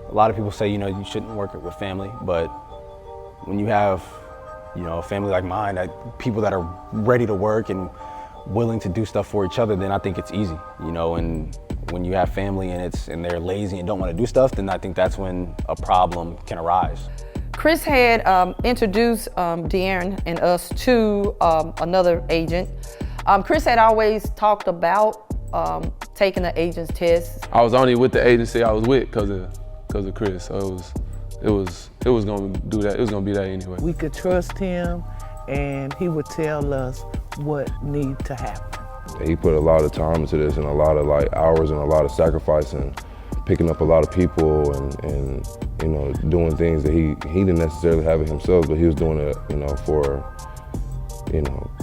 A lot of people say, you shouldn't work with family, but when you have, a family like mine, people that are ready to work and willing to do stuff for each other, then I think it's easy, and when you have family and they're lazy and don't want to do stuff, then I think that's when a problem can arise. Chris had introduced De'Aaron and us to another agent. Chris had always talked about taking the agent's test. I was only with the agency I was with because of Chris, so it was gonna do that. It was gonna be that anyway. We could trust him, and he would tell us what needs to happen. He put a lot of time into this and a lot of hours and a lot of sacrifice and picking up a lot of people and doing things that he didn't necessarily have it himself, but he was doing it, for,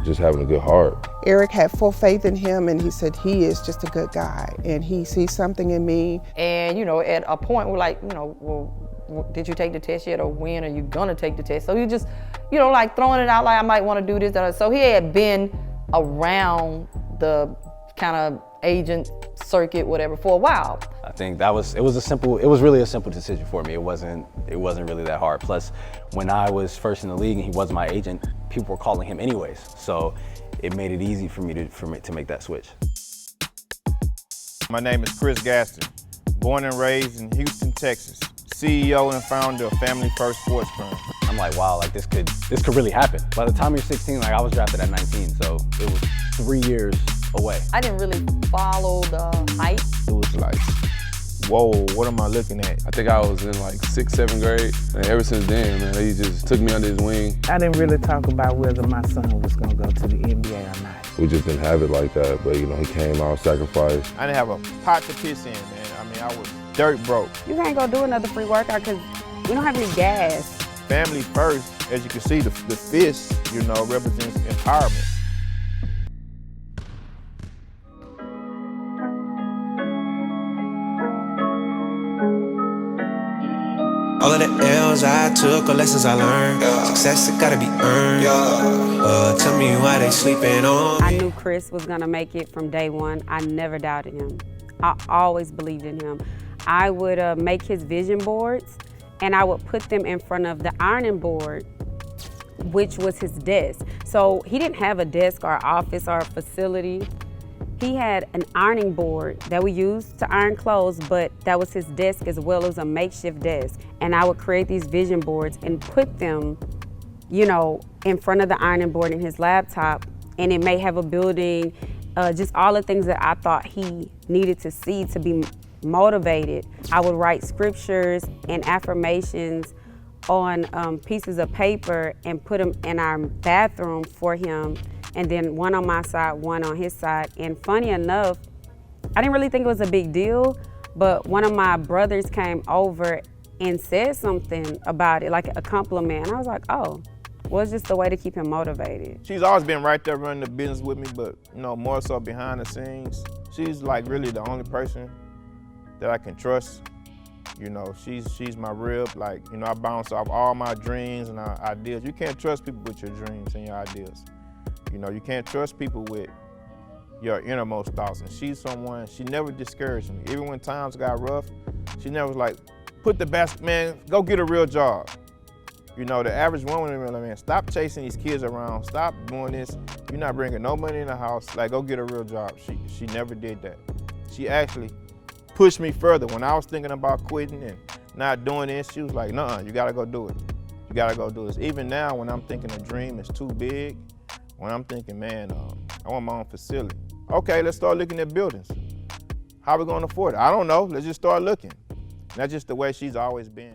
just having a good heart. Eric had full faith in him, and he said he is just a good guy, and he sees something in me. And, at a point we're like, well, did you take the test yet, or when are you gonna take the test? So he just, throwing it out like, I might wanna do this, that. So he had been around the kind of agent circuit, whatever, for a while. I think it was really a simple decision for me. It wasn't really that hard. Plus, when I was first in the league and he wasn't my agent, people were calling him anyways. So it made it easy for me to make that switch. My name is Chris Gaston, born and raised in Houston, Texas. CEO and founder of Family First Sports Firm. I'm like, wow, this could really happen. By the time you're 16, I was drafted at 19, so it was 3 years away. I didn't really follow the hype. It was like, whoa, what am I looking at? I think I was in 6th, 7th grade, and ever since then, man, he just took me under his wing. I didn't really talk about whether my son was gonna go to the NBA or not. We just didn't have it like that, but he came out, sacrificed. I didn't have a pot to piss in, man. I was dirt broke. You can't go do another free workout because we don't have any gas. Family first, as you can see, the fist, represents empowerment. All of the L's I took or lessons I learned. Success, it gotta be earned. Tell me why they sleeping on me. I knew Chris was gonna make it from day one. I never doubted him. I always believed in him. I would make his vision boards and I would put them in front of the ironing board, which was his desk. So he didn't have a desk or office or a facility. He had an ironing board that we used to iron clothes, but that was his desk as well as a makeshift desk. And I would create these vision boards and put them, in front of the ironing board in his laptop. And it may have a building, just all the things that I thought he needed to see to be motivated. I would write scriptures and affirmations on pieces of paper and put them in our bathroom for him, and then one on my side, one on his side. And funny enough, I didn't really think it was a big deal, but one of my brothers came over and said something about it, like a compliment. And I was like, oh, well, it's just the way to keep him motivated. She's always been right there running the business with me, but more so behind the scenes. She's really the only person that I can trust. She's my rib. I bounce off all my dreams and ideas. You can't trust people with your dreams and your ideas. You can't trust people with your innermost thoughts. And she's someone, she never discouraged me. Even when times got rough, she never was like, put the basket, man, go get a real job. The average woman, man, stop chasing these kids around. Stop doing this. You're not bringing no money in the house. Go get a real job. She never did that. She actually pushed me further. When I was thinking about quitting and not doing this, she was like, nuh-uh, you gotta go do it. You gotta go do this. Even now, when I'm thinking a dream is too big, when I'm thinking, man, I want my own facility. Okay, let's start looking at buildings. How are we gonna afford it? I don't know, let's just start looking. And that's just the way she's always been.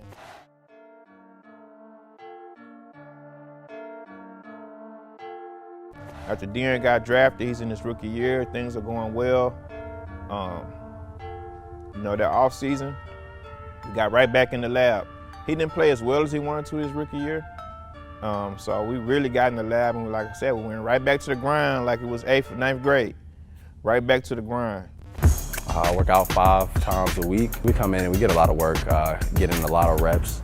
After De'Aaron got drafted, he's in his rookie year, things are going well. That off season, he got right back in the lab. He didn't play as well as he wanted to his rookie year. So we really got in the lab, and like I said, we went right back to the grind like it was 8th or 9th grade. Right back to the grind. I work out 5 times a week. We come in and we get a lot of work, get in a lot of reps,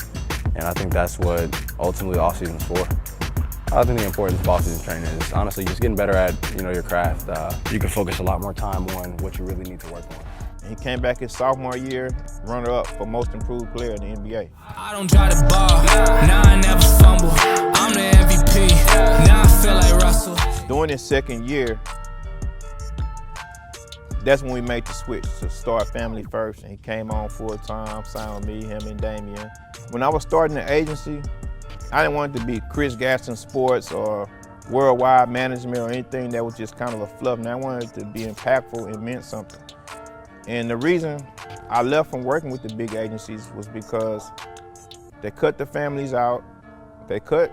and I think that's what ultimately off season's for. I think the importance of off-season training is honestly just getting better at your craft. You can focus a lot more time on what you really need to work on. And he came back his sophomore year, runner-up for most improved player in the NBA. I don't drive the ball, now I never fumble. I'm the MVP, now I feel like Russell. During his second year, that's when we made the switch to start Family First, and he came on full time, signed with me, him and Damian. When I was starting the agency, I didn't want it to be Chris Gaston Sports or Worldwide Management or anything that was just kind of a fluff. And I wanted it to be impactful and meant something. And the reason I left from working with the big agencies was because they cut the families out, they cut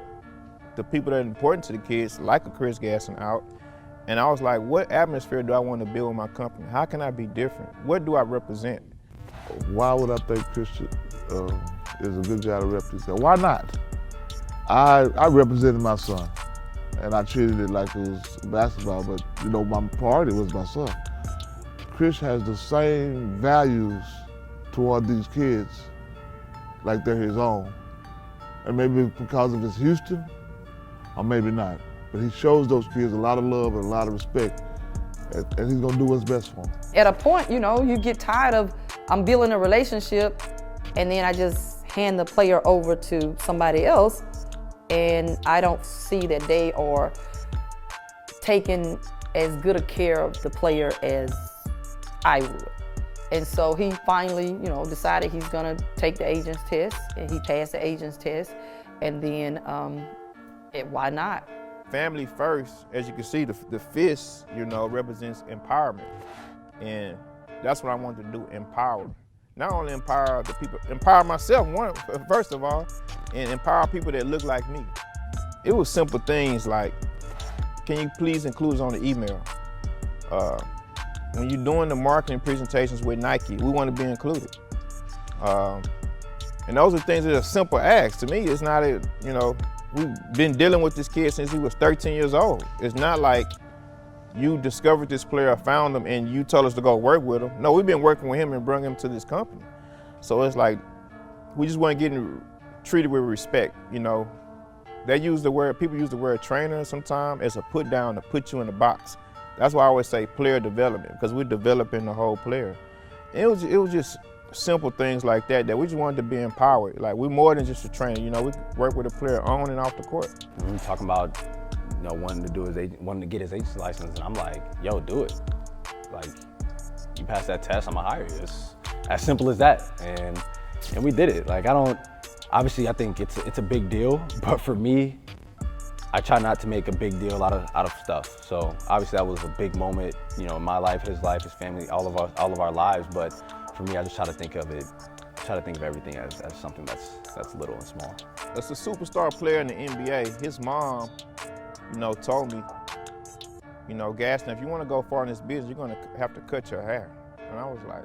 the people that are important to the kids, like a Chris Gaston, out. And I was like, what atmosphere do I want to build with my company? How can I be different? What do I represent? Why would I think Chris is a good guy to rep this guy? Why not? I represented my son, and I treated it like it was basketball, but you know, my priority was my son. Chris has the same values toward these kids like they're his own. And maybe because of his Houston, or maybe not. But he shows those kids a lot of love and a lot of respect, and he's gonna do what's best for them. At a point, you know, you get tired of, I'm building a relationship, and then I just hand the player over to somebody else, and I don't see that they are taking as good a care of the player as I would. And so he finally, you know, decided he's gonna take the agent's test, and he passed the agent's test, and then why not? Family First, as you can see, the fist, you know, represents empowerment. And that's what I wanted to do, empower. Not only empower the people, empower myself, first of all, and empower people that look like me. It was simple things like, can you please include us on the email? When you're doing the marketing presentations with Nike, we want to be included. And those are things that are simple acts. To me, it's not you know, we've been dealing with this kid since he was 13 years old. It's not like you discovered this player, found him, and you told us to go work with him. No, we've been working with him and brought him to this company. So it's like, we just weren't getting treated with respect, you know. People use the word trainer sometimes as a put down to put you in a box. That's why I always say player development, because we're developing the whole player. And it was just simple things like that we just wanted to be empowered. Like, we're more than just a trainer, you know, we work with a player on and off the court. We're talking about, you know, wanting to get his agency license, and I'm like, yo, do it. Like, you pass that test, I'm gonna hire you. It's as simple as that. And we did it. Like, obviously I think it's a big deal, but for me, I try not to make a big deal out of stuff. So obviously that was a big moment, you know, in my life, his family, all of our lives. But for me, I just try to think of everything as something that's little and small. As a superstar player in the NBA, his mom, you know, told me, you know, Gaston, if you want to go far in this business, you're gonna have to cut your hair. And I was like,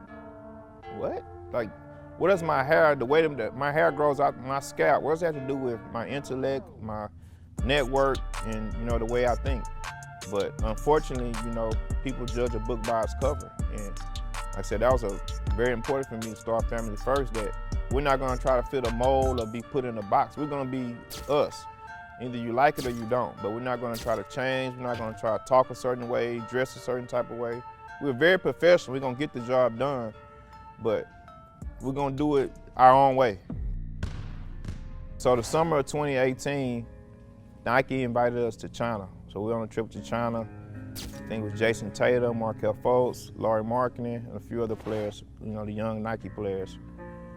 what? Like, what does my hair, the way that my hair grows out my scalp, what does that have to do with my intellect, my network, and, you know, the way I think? But unfortunately, you know, people judge a book by its cover. And like I said, that was very important for me to start Family First, that we're not gonna try to fit a mold or be put in a box. We're gonna be us. Either you like it or you don't, but we're not gonna try to change. We're not gonna try to talk a certain way, dress a certain type of way. We're very professional. We're gonna get the job done, but we're gonna do it our own way. So the summer of 2018, Nike invited us to China. So we were on a trip to China. I think it was Jason Tatum, Markelle Fultz, Laurie Markkinen, and a few other players, you know, the young Nike players.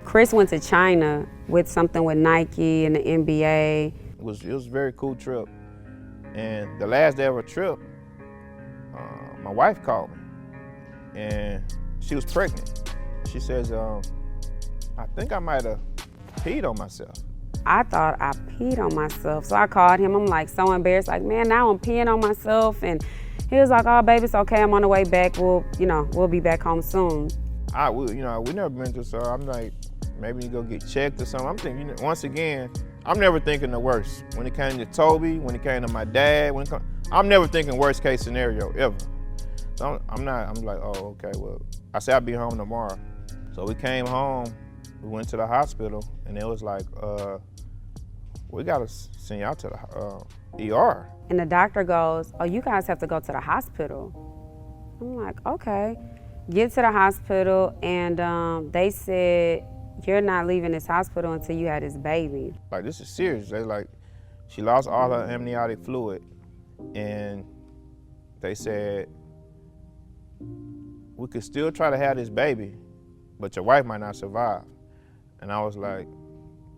Chris went to China with something with Nike and the NBA. It was a very cool trip. And the last day of our trip, my wife called me, and she was pregnant. She says, I think I might have peed on myself. I thought I peed on myself, so I called him. I'm like so embarrassed, like, man, now I'm peeing on myself. And he was like, oh, baby, it's okay, I'm on the way back. We'll be back home soon. We never been through, so I'm like, maybe you go get checked or something. I'm thinking, you know, once again, I'm never thinking the worst. When it came to Toby, when it came to my dad, I'm never thinking worst case scenario ever. So I'm like, oh, okay, well, I said I'll be home tomorrow. So we came home, we went to the hospital, and it was like, we gotta send you out to the ER. And the doctor goes, oh, you guys have to go to the hospital. I'm like, okay. Get to the hospital, and they said, you're not leaving this hospital until you had this baby. Like, this is serious. They like, she lost all her amniotic fluid, and they said, we could still try to have this baby, but your wife might not survive. And I was like,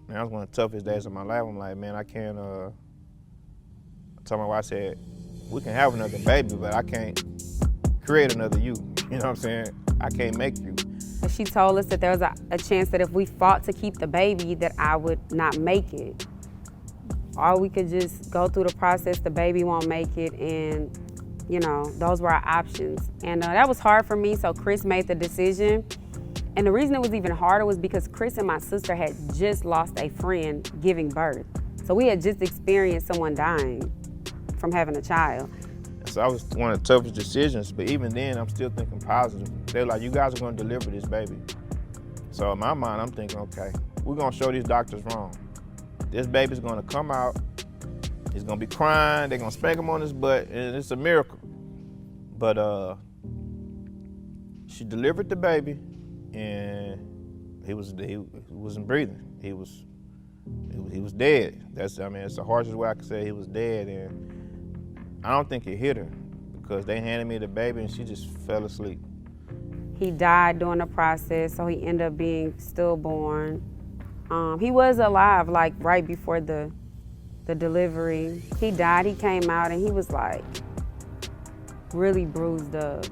man, that was one of the toughest days of my life. I'm like, man, I can't, I told my wife, I said, we can have another baby, but I can't create another you. You know what I'm saying? I can't make you. She told us that there was a chance that if we fought to keep the baby, that I would not make it. Or we could just go through the process, the baby won't make it, and you know, those were our options. And that was hard for me, so Chris made the decision. And the reason it was even harder was because Chris and my sister had just lost a friend giving birth. So we had just experienced someone dying from having a child. So that was one of the toughest decisions, but even then, I'm still thinking positive. They're like, you guys are gonna deliver this baby. So in my mind, I'm thinking, okay, we're gonna show these doctors wrong. This baby's gonna come out, he's gonna be crying, they're gonna spank him on his butt, and it's a miracle. But she delivered the baby, and he wasn't breathing. He was dead. It's the harshest way I could say he was dead, and I don't think it hit her because they handed me the baby and she just fell asleep. He died during the process, so he ended up being stillborn. He was alive, like right before the delivery. He died, he came out, and he was like really bruised up.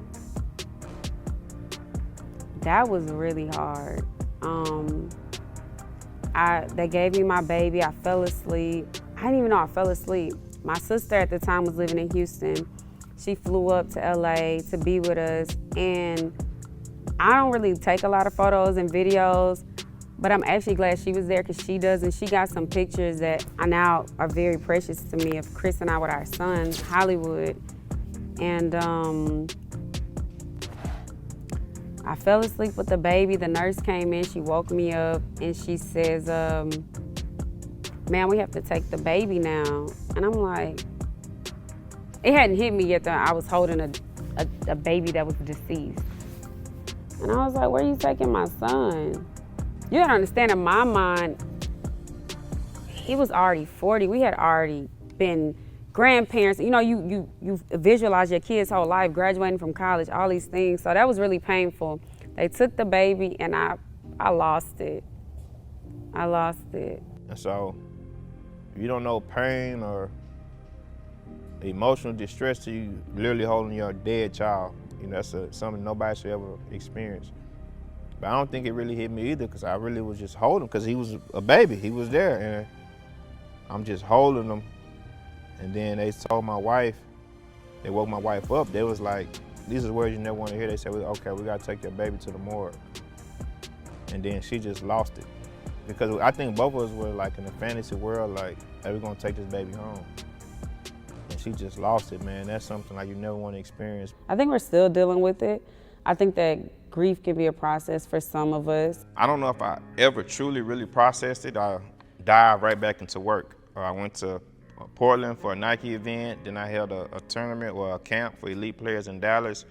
That was really hard. They gave me my baby, I fell asleep. I didn't even know I fell asleep. My sister at the time was living in Houston. She flew up to LA to be with us, and I don't really take a lot of photos and videos, but I'm actually glad she was there because she does, and she got some pictures that now are very precious to me of Chris and I with our son, Hollywood. And I fell asleep with the baby. The nurse came in, she woke me up, and she says, man, we have to take the baby now. And I'm like, it hadn't hit me yet that I was holding a baby that was deceased. And I was like, where are you taking my son? You gotta understand, in my mind, he was already 40. We had already been grandparents. You know, you visualize your kid's whole life, graduating from college, all these things. So that was really painful. They took the baby and I lost it. I lost it. And so, you don't know pain or emotional distress till you literally holding your dead child. You know, that's something nobody should ever experience. But I don't think it really hit me either because I really was just holding because he was a baby. He was there and I'm just holding him. And then they told my wife, they woke my wife up. They was like, these are words you never want to hear. They said, okay, we got to take your baby to the morgue. And then she just lost it. Because I think both of us were like in a fantasy world, like, hey, we're gonna take this baby home. And she just lost it, man. That's something like you never want to experience. I think we're still dealing with it. I think that grief can be a process for some of us. I don't know if I ever truly really processed it. I dived right back into work. I went to Portland for a Nike event, then I held a tournament or a camp for elite players in Dallas.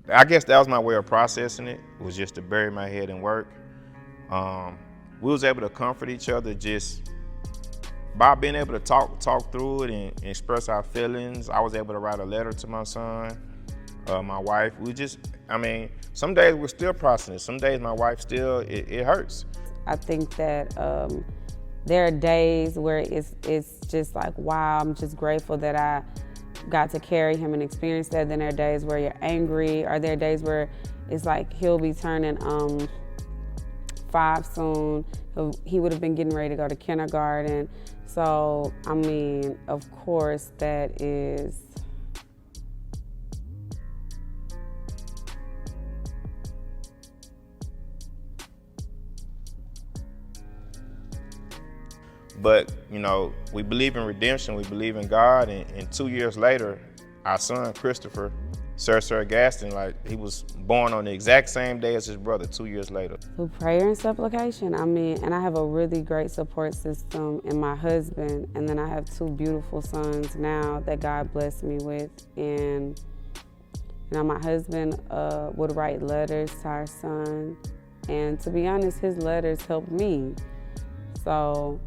I guess that was my way of processing it, was just to bury my head in work. We was able to comfort each other just by being able to talk through it and express our feelings. I was able to write a letter to my son, my wife. Some days we're still processing it. Some days my wife still, it hurts. I think that there are days where it's just like, wow, I'm just grateful that I got to carry him and experience that. Then there are days where you're angry, or there are days where it's like he'll be turning 5 soon. He would have been getting ready to go to kindergarten. So, I mean, of course, that is. But, you know, we believe in redemption, we believe in God, and 2 years later, our son, Christopher, Sir Gaston, like, he was born on the exact same day as his brother 2 years later. Through prayer and supplication, and I have a really great support system in my husband, and then I have 2 beautiful sons now that God blessed me with, and You know, my husband would write letters to our son, and to be honest, his letters helped me. So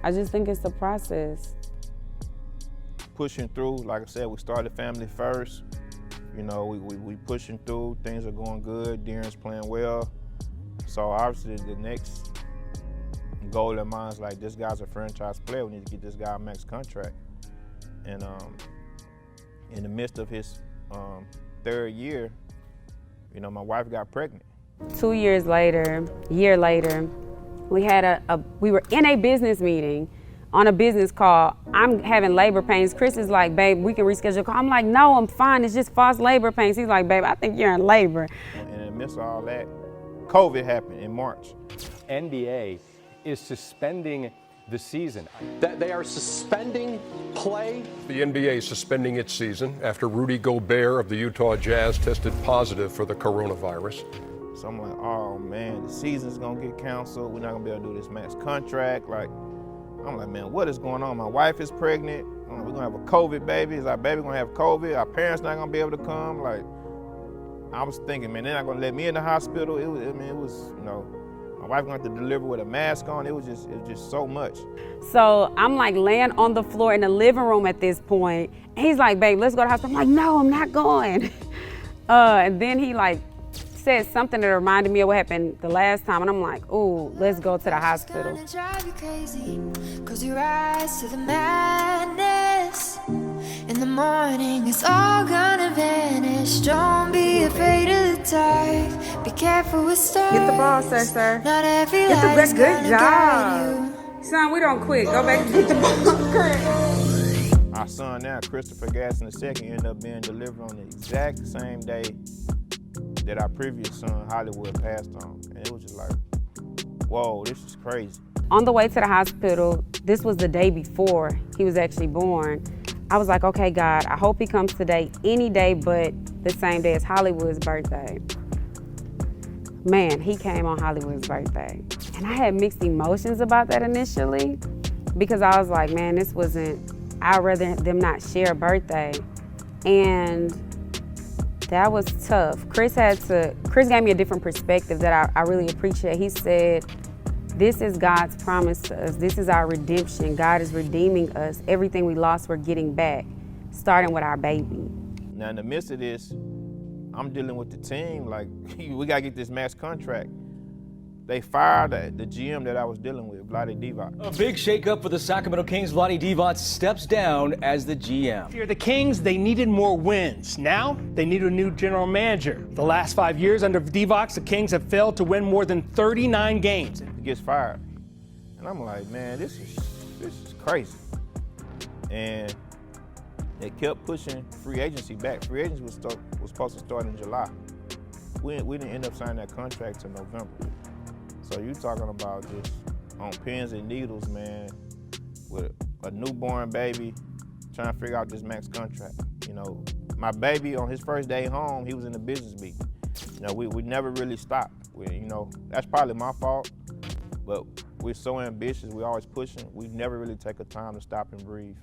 I just think it's the process. Pushing through, like I said, we started family first. You know, we pushing through, things are going good, Darren's playing well. So obviously the next goal in mind is like, this guy's a franchise player, we need to get this guy a max contract. And in the midst of his third year, you know, my wife got pregnant. 2 years later, a year later, we had we were in a business meeting on a business call. I'm having labor pains. Chris is like, babe, we can reschedule a call. I'm like, no, I'm fine. It's just false labor pains. He's like, babe, I think you're in labor. And in the midst of all that, COVID happened in March. NBA is suspending the season. They are suspending play. The NBA is suspending its season after Rudy Gobert of the Utah Jazz tested positive for the coronavirus. So I'm like, oh man, the season's gonna get canceled. We're not gonna be able to do this max contract. Like, I'm like, man, what is going on? My wife is pregnant. We're gonna have a COVID baby. Is our baby gonna have COVID? Our parents not gonna be able to come? Like, I was thinking, man, they're not gonna let me in the hospital. It was, you know, my wife gonna have to deliver with a mask on. It was just so much. So I'm like laying on the floor in the living room at this point. And he's like, babe, let's go to the hospital. I'm like, no, I'm not going. And then he like said something that reminded me of what happened the last time, and I'm like, ooh, let's go to the hospital. Close your eyes to the madness. In the morning, it's all gonna vanish. Don't be afraid of the dark. Be careful with stars. Get the ball, sir. Not every light is gonna guide you. Son, we don't quit. Go back and get the ball. Our son now, Christopher Gaston II, ended up being delivered on the exact same day that our previous son, Hollywood, passed on. And it was just like, whoa, this is crazy. On the way to the hospital, this was the day before he was actually born. I was like, okay, God, I hope he comes today, any day but the same day as Hollywood's birthday. Man, he came on Hollywood's birthday. And I had mixed emotions about that initially, because I was like, man, this wasn't, I'd rather them not share a birthday. And that was tough. Chris gave me a different perspective that I really appreciate. He said, this is God's promise to us. This is our redemption. God is redeeming us. Everything we lost, we're getting back, starting with our baby. Now in the midst of this, I'm dealing with the team, like, we gotta get this max contract. They fired the GM that I was dealing with, Vlade Divac. A big shakeup for the Sacramento Kings. Vlade Divac steps down as the GM. Here, the Kings, they needed more wins. Now, they need a new general manager. The last 5 years under Divac, the Kings have failed to win more than 39 games. He gets fired. And I'm like, man, this is crazy. And they kept pushing free agency back. Free agency was supposed to start in July. We didn't end up signing that contract till November. So you talking about just on pins and needles, man, with a newborn baby, trying to figure out this max contract. You know, my baby on his first day home, he was in a business meeting. You know, we never really stopped. You know, that's probably my fault, but we're so ambitious, we're always pushing. We never really take a time to stop and breathe.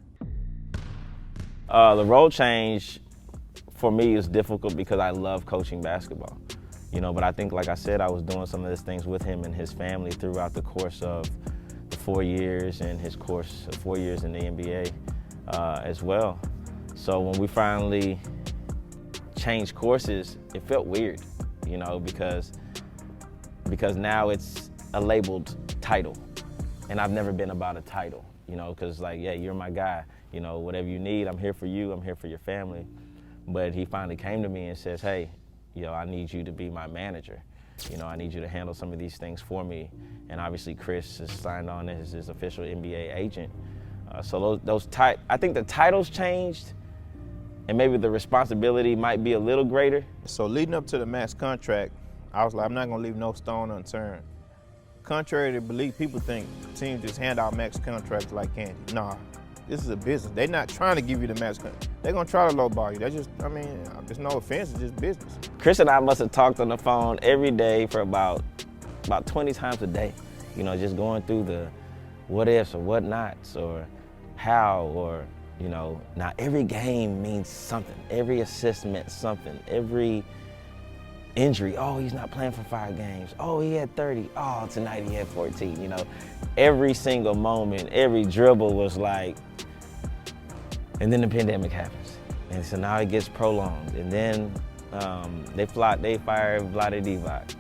The role change for me is difficult because I love coaching basketball. You know, but I think, like I said, I was doing some of these things with him and his family throughout the course of the 4 years and his course of 4 years in the NBA as well. So when we finally changed courses, it felt weird, you know, because now it's a labeled title. And I've never been about a title, you know, because like, yeah, you're my guy. You know, whatever you need, I'm here for you, I'm here for your family. But he finally came to me and says, hey, you know, I need you to be my manager. You know, I need you to handle some of these things for me. And obviously Chris has signed on as his official NBA agent. So I think the titles changed and maybe the responsibility might be a little greater. So leading up to the max contract, I was like, I'm not gonna leave no stone unturned. Contrary to belief, people think teams just hand out max contracts like candy. Nah, this is a business. They're not trying to give you the max contract. They're gonna try to lowball you. That's just, I mean, there's no offense, it's just business. Chris and I must have talked on the phone every day for about 20 times a day. You know, just going through the what ifs or what nots or how or You know, now every game means something. Every assist meant something. Every injury, oh, he's not playing for 5 games. Oh, he had 30. Oh, tonight he had 14. You know, every single moment, every dribble was like, and then the pandemic happens. And so now it gets prolonged. And then they fire Vlade Divac.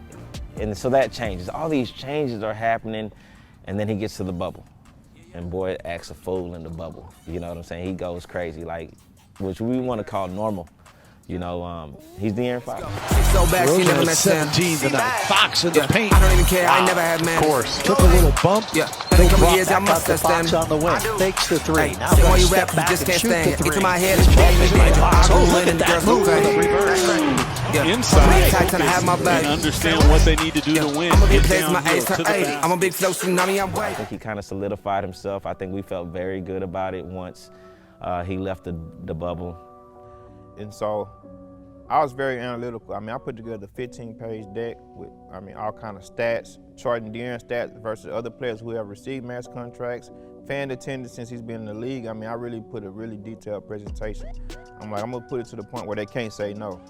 And so that changes. All these changes are happening, and then he gets to the bubble. And boy, acts a fool in the bubble. You know what I'm saying? He goes crazy, like, which we want to call normal. You know, he's De'Aaron Fox. So back, she never met 17 tonight. Fox in the paint. I don't even care. I never had man. Of course. Took a little bump. Yeah. Been a couple years, I must have Fox stand. on the wing. Fakes the 3. Now Say while you step rap, you back just and can't shoot stand. the 3. Get to my head, it's Fox. Oh, look at that move. Inside. Have my back. And understand what they need to do to win. I'm a big Get place, my downhill ace, to the basket. I'm a big flow tsunami, I'm I white. think he kind of solidified himself. I think we felt very good about it once he left the bubble. And so I was very analytical. I mean, I put together a 15-page deck with, I mean, all kind of stats, charting De'Aaron stats versus other players who have received max contracts, fan attendance since he's been in the league. I mean, I really put a really detailed presentation. I'm like, I'm gonna put it to the point where they can't say no.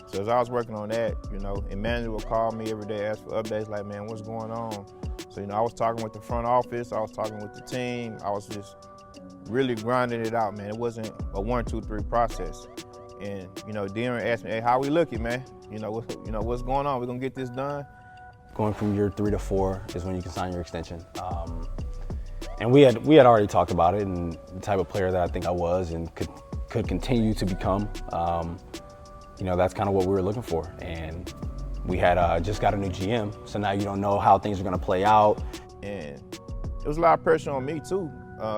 So as I was working on that, you know, Emmanuel would call me every day, ask for updates, like, man, what's going on? So, you know, I was talking with the front office, I was talking with the team, I was just really grinding it out, man. It wasn't a 1, 2, 3 process. And, you know, De'Aaron asked me, hey, how we looking, man? You know, what's going on? We're gonna get this done? Going from year 3 to 4 is when you can sign your extension. And we had already talked about it and the type of player that I think I was and could continue to become. You know, that's kind of what we were looking for. And we had just got a new GM, so now you don't know how things are gonna play out. And it was a lot of pressure on me too,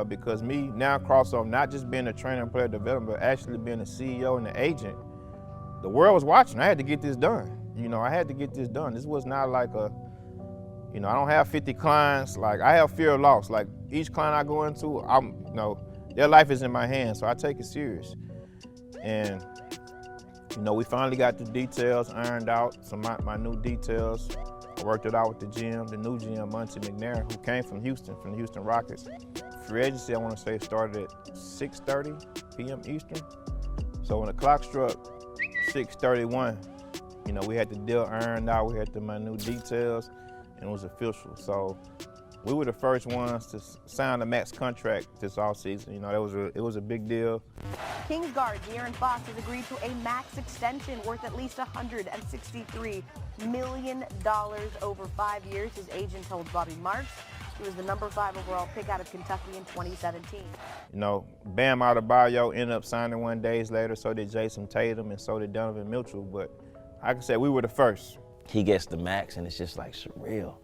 because me now cross off not just being a trainer and player development, but actually being a CEO and an agent. The world was watching. I had to get this done. You know, I had to get this done. This was not like a, you know, I don't have 50 clients. Like, I have fear of loss. Like, each client I go into, you know, their life is in my hands, so I take it serious. And, you know, we finally got the details ironed out, some of my new details. I worked it out with the GM, the new GM, Monty McNair, who came from the Houston Rockets. Free agency, I want to say, started at 6:30 p.m. Eastern. So when the clock struck 6:31, you know, we had the deal ironed out, we had the minute details, and it was official. So we were the first ones to sign a max contract this offseason. You know, it was a big deal. Kings guard De'Aaron Fox has agreed to a max extension worth at least $163 million over 5 years. His agent told Bobby Marks he was the number 5 overall pick out of Kentucky in 2017. You know, Bam Adebayo ended up signing 1 day later, so did Jason Tatum, and so did Donovan Mitchell. But like I said, we were the first. He gets the max, and it's just like surreal.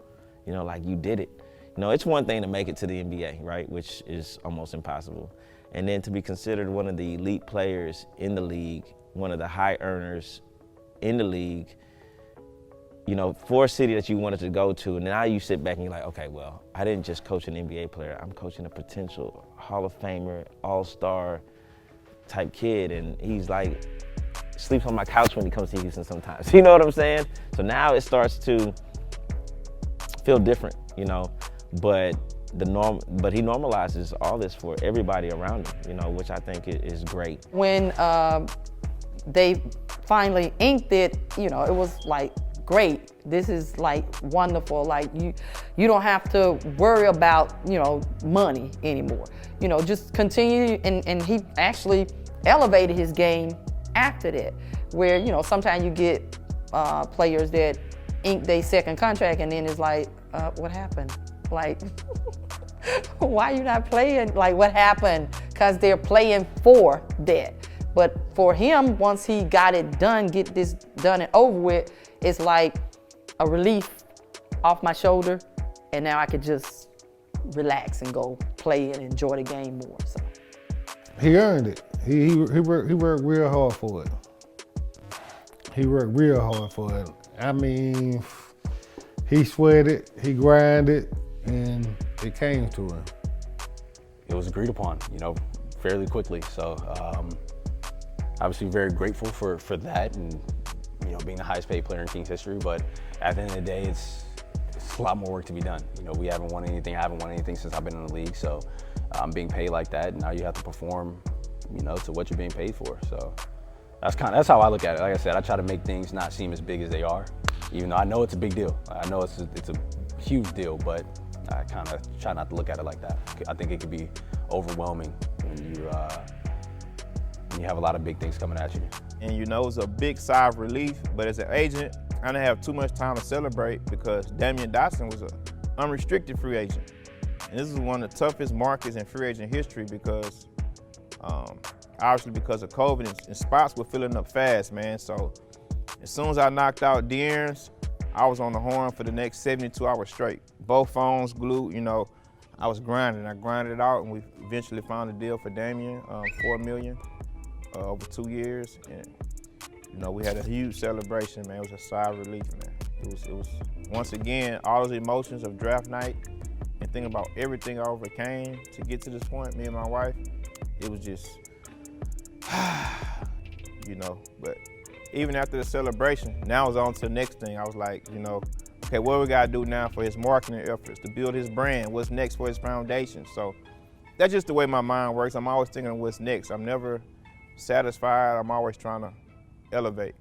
You know, like you did it. You know, it's one thing to make it to the NBA, right, which is almost impossible. And then to be considered one of the elite players in the league, one of the high earners in the league, you know, for a city that you wanted to go to, and now you sit back and you're like, okay, well, I didn't just coach an NBA player, I'm coaching a potential Hall of Famer, all-star type kid, and he's like, sleeps on my couch when he comes to Houston sometimes. You know what I'm saying? So now it starts to feel different, you know, but he normalizes all this for everybody around him, you know, which I think is great. When they finally inked it, you know, it was like, great. This is like wonderful. Like you don't have to worry about, you know, money anymore. You know, just continue, and he actually elevated his game after that, where, you know, sometimes you get players that ink their second contract and then it's like, what happened? Like, why you not playing? Like, what happened? Because they're playing for that. But for him, once he got it done, get this done and over with, it's like a relief off my shoulder, and now I could just relax and go play and enjoy the game more. So. He earned it. He worked real hard for it. He worked real hard for it. I mean, he sweated, he grinded, and it came to him. It was agreed upon, you know, fairly quickly. So obviously very grateful for that, and, you know, being the highest paid player in Kings history. But at the end of the day, it's a lot more work to be done. You know, we haven't won anything. I haven't won anything since I've been in the league. So I'm being paid like that, and now you have to perform, you know, to what you're being paid for. So that's how I look at it. Like I said, I try to make things not seem as big as they are, even though I know it's a big deal. I know it's a huge deal, but I kind of try not to look at it like that. I think it could be overwhelming when you have a lot of big things coming at you. And you know, it was a big sigh of relief, but as an agent, I didn't have too much time to celebrate because Damian Dotson was an unrestricted free agent. And this is one of the toughest markets in free agent history because, obviously because of COVID, and spots were filling up fast, man. So as soon as I knocked out Dearns, I was on the horn for the next 72 hours straight. Both phones glued, you know, I was grinding. I grinded it out, and we eventually found a deal for Damian, $4 million over 2 years. And, you know, we had a huge celebration, man. It was a sigh of relief, man. It was once again, all those emotions of draft night and thinking about everything I overcame to get to this point, me and my wife, it was just, you know, but even after the celebration, now it's on to the next thing. I was like, you know, okay, what we gotta do now for his marketing efforts, to build his brand, what's next for his foundation? So that's just the way my mind works. I'm always thinking of what's next. I'm never satisfied, I'm always trying to elevate.